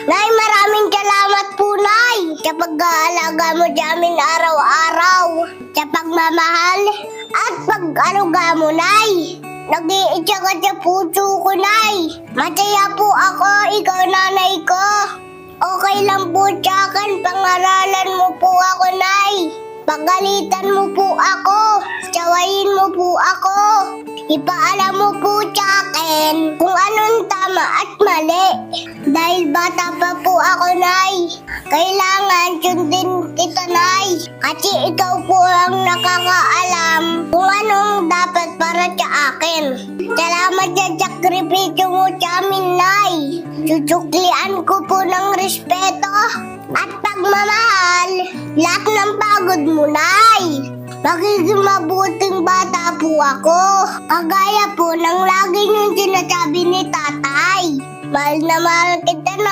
Nay, maraming salamat po, Nay, sa pag-aalaga mo sa amin araw-araw, sa pagmamahal, at pag-aluga mo, Nay. Nag-iitsa ka sa puso ko, Nay. Masaya po ako, ikaw nanay ko. Okay lang po sa akin, pangaralan mo po ako, Nay. Pagalitan mo po ako, tsawayin mo po ako. Ipaalam mo po sa akin kung anong tama at mali. Dahil bata pa po ako, Nay. Kailangan sundin kita, Nay. Kasi ikaw po ang nakakaalam kung anong dapat para sa akin. Salamat sa sakripisyo mo sa amin, Nay. Susuklian ko po ng respeto at pagmamahal lahat ng pagod mo, Nay. Magiging mabuting bata po ako. Kagaya po ng lagi niyong sinasabi ni Tatay. Mahal na mahal kita, Nay.